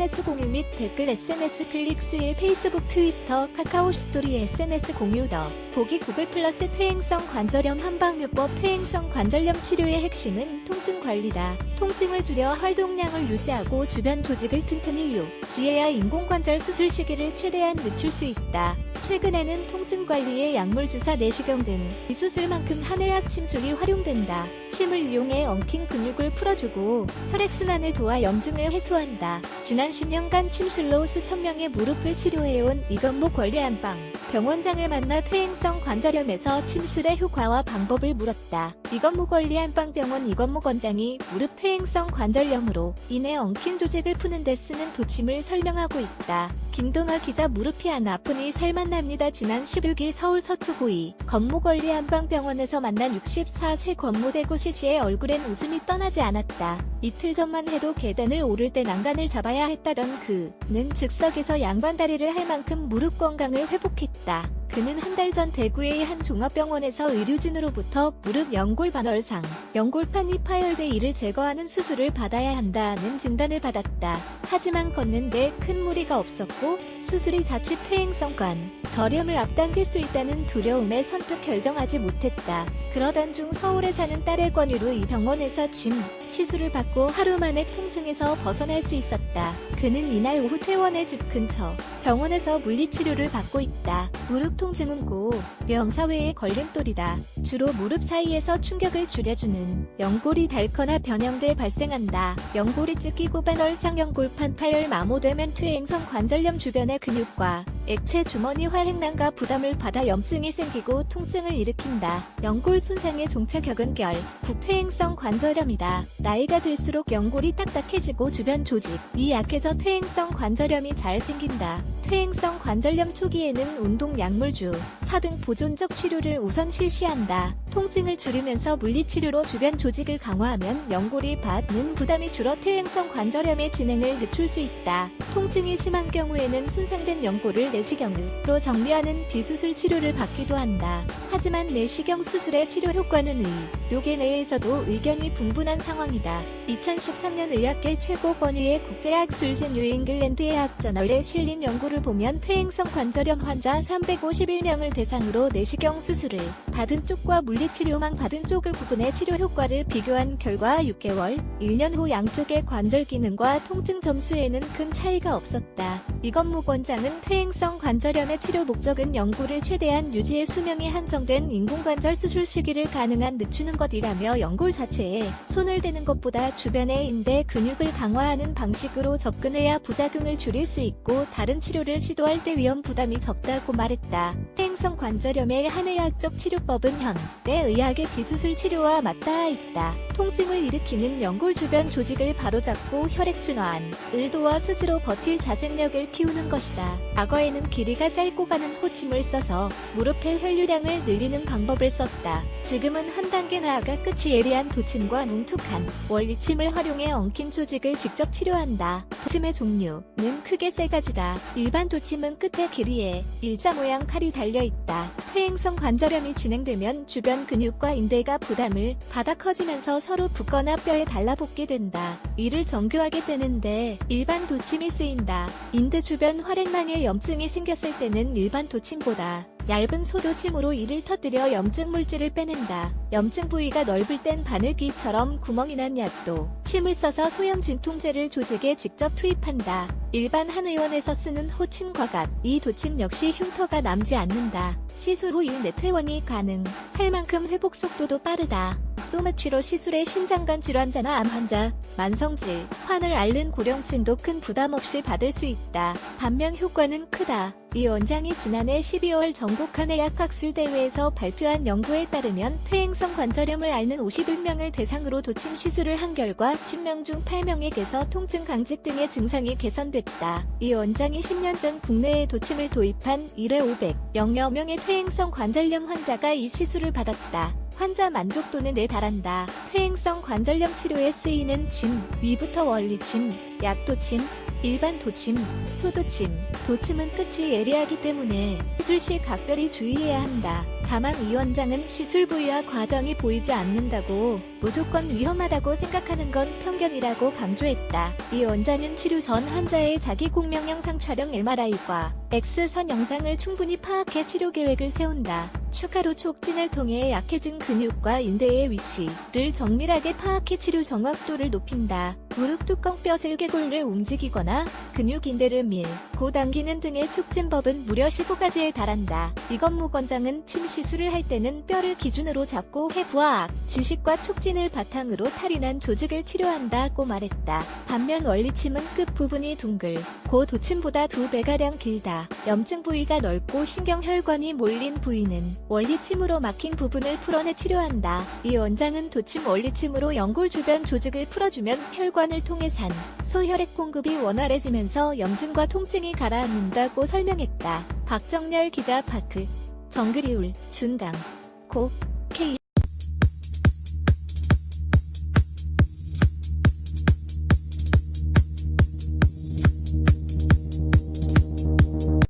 SNS 공유 및 댓글 SNS 클릭 수일 페이스북 트위터 카카오 스토리 SNS 공유 더 보기 구글 플러스 퇴행성 관절염 한방요법 퇴행성 관절염 치료의 핵심은 통증 관리다. 통증을 줄여 활동량을 유지하고 주변 조직을 튼튼히 유지해야 인공관절 수술 시기를 최대한 늦출 수 있다. 최근에는 통증 관리에 약물 주사 내시경 등 이 수술만큼 한의학 침술이 활용된다. 침을 이용해 엉킨 근육을 풀어주고 혈액순환을 도와 염증을 해소한다. 지난 10년간 침술로 수천 명의 무릎을 치료해온 이건모 권리안방 병원장을 만나 퇴행성 관절염에서 침술의 효과와 방법을 물었다. 이건모 권리안방 병원 이건모 권장이 무릎 퇴행성 관절염으로 인해 엉킨 조직을 푸는 데 쓰는 도침을 설명하고 있다. 김동아 기자 무릎이 안 아프니 살만납니다. 지난 16일 서울 서초구의 건모 권리안방병원에서 만난 64세 건모 대구시시의 얼굴엔 웃음이 떠나지 않았다. 이틀 전만 해도 계단을 오를 때 난간을 잡아야 했다던 그는 즉석에서 양반다리를 할 만큼 무릎 건강을 회복했다. 그는 한 달 전 대구의 한 종합병원에서 의료진으로부터 무릎 연골 반월상, 연골판이 파열돼 이를 제거하는 수술을 받아야 한다는 진단을 받았다. 하지만 걷는데 큰 무리가 없었고 수술이 자칫 퇴행성 관절염을 앞당길 수 있다는 두려움에 선뜻 결정하지 못했다. 그러던 중 서울에 사는 딸의 권유로 이 병원에서 짐 시술을 받고 하루 만에 통증에서 벗어날 수 있었다. 그는 이날 오후 퇴원의 집 근처 병원에서 물리치료를 받고 있다. 무릎 통증은 고 명사회의 걸림돌이다. 주로 무릎 사이에서 충격을 줄여주는 연골이 닳거나 변형돼 발생한다. 연골이 찢기고 반월상 연골판 파열 마모되면 퇴행성 관절염 주변의 근육과 액체 주머니 활액낭과 부담을 받아 염증이 생기고 통증을 일으킨다. 연골 손상의 종착역은 결국 퇴행성 관절염이다. 나이가 들수록 연골이 딱딱해지고 주변 조직이 약해져 퇴행성 관절염이 잘 생긴다. 퇴행성 관절염 초기에는 운동 약물주, 사등 보존적 치료를 우선 실시한다. 통증을 줄이면서 물리치료로 주변 조직을 강화하면 연골이 받는 부담이 줄어 퇴행성 관절염의 진행을 늦출 수 있다. 통증이 심한 경우에는 손상된 연골을 내시경으로 정리하는 비수술 치료를 받기도 한다. 하지만 내시경 수술의 치료 효과는 의료계 내에서도 의견이 분분한 상황이다. 2013년 의학계 최고 권위의 국제학술지 뉴잉글랜드 의학저널에 실린 연구를 보면 퇴행성 관절염 환자 351명을 대상으로 내시경 수술을 받은 쪽과 물리치료만 받은 쪽을 구분해 치료 효과를 비교한 결과 6개월, 1년 후 양쪽의 관절 기능과 통증 점수에는 큰 차이가 없었다. 이건모 원장은 퇴행성 관절염의 치료 목적은 연골을 최대한 유지해 수명이 한정된 인공관절 수술 시기를 가능한 늦추는 것이라며 연골 자체에 손을 대는 것보다 주변의 인대 근육을 강화하는 방식으로 접근해야 부작용을 줄일 수 있고 다른 치료를 시도할 때 위험 부담이 적다고 말했다. 퇴행성 관절염의 한의학적 치료법은 현대 의학의 비수술 치료와 맞닿아 있다. 통증을 일으키는 연골 주변 조직을 바로잡고 혈액순환을 도와 스스로 버틸 자생력을 키우는 것이다. 과거에는 길이가 짧고 가는 호침을 써서 무릎의 혈류량을 늘리는 방법을 썼다. 지금은 한 단계 나아가 끝이 예리한 도침과 뭉툭한 원리침을 활용해 엉킨 조직을 직접 치료한다. 도침의 종류는 크게 세 가지다. 일반 도침은 끝에 길이에 일자 모양 칼이 달려있다. 퇴행성 관절염이 진행되면 주변 근육과 인대가 부담을 받아 커지면서 서로 붙거나 뼈에 달라붙게 된다. 이를 정교하게 떼는데 일반 도침이 쓰인다. 인대 주변 활액낭에 염증이 생겼을 때는 일반 도침보다 얇은 소도침으로 이를 터뜨려 염증 물질을 빼낸다. 염증 부위가 넓을 땐 바늘귀처럼 구멍이 난 약도 침을 써서 소염 진통제를 조직에 직접 투입한다. 일반 한의원에서 쓰는 호침과 같 이 도침 역시 흉터가 남지 않는다. 시술 후 1내 퇴원이 가능할 만큼 회복 속도도 빠르다. 소마취로 시술의 심장관 질환자나 암 환자, 만성질, 환을 앓는 고령층도 큰 부담 없이 받을 수 있다. 반면 효과는 크다. 이 원장이 지난해 12월 전국 한의학학술대회에서 발표한 연구에 따르면 퇴행성 관절염을 앓는 51명을 대상으로 도침 시술을 한 결과 10명 중 8명에게서 통증 강직 등의 증상이 개선됐다. 이 원장이 10년 전 국내에 도침을 도입한 이래 500여 명의 퇴행성 관절염 환자가 이 시술을 받았다. 환자 만족도는 4에 달한다. 퇴행성 관절염 치료에 쓰이는 침, 위부터 원리침, 약도침, 일반 도침, 소도침, 도침은 끝이 예리하기 때문에 시술 시 각별히 주의해야 한다. 다만 이 원장은 시술 부위와 과정이 보이지 않는다고 무조건 위험하다고 생각하는 건 편견이라고 강조했다. 이 원장은 치료 전 환자의 자기 공명 영상 촬영 MRI과 X선 영상을 충분히 파악해 치료 계획을 세운다. 추가로 촉진을 통해 약해진 근육과 인대의 위치를 정밀하게 파악해 치료 정확도를 높인다. 무릎 뚜껑뼈 슬개골을 움직이거나 근육 인대를 밀고 당기는 등의 촉진법은 무려 15가지에 달한다. 이건목 원장은 침 시술을 할 때는 뼈를 기준으로 잡고 해부학 지식과 촉진을 바탕으로 탈이 난 조직을 치료한다고 말했다. 반면 원리침은 끝부분이 둥글고 도침보다 2배가량 길다. 염증 부위가 넓고 신경혈관이 몰린 부위는 원리침으로 막힌 부분을 풀어내 치료한다. 이 원장은 도침 원리침으로 연골 주변 조직을 풀어주면 혈관을 통해 산, 소혈액 공급이 원활해지면서 염증과 통증이 가라앉는다고 설명했다. 박정렬 기자. 파크 정글이울 준강 고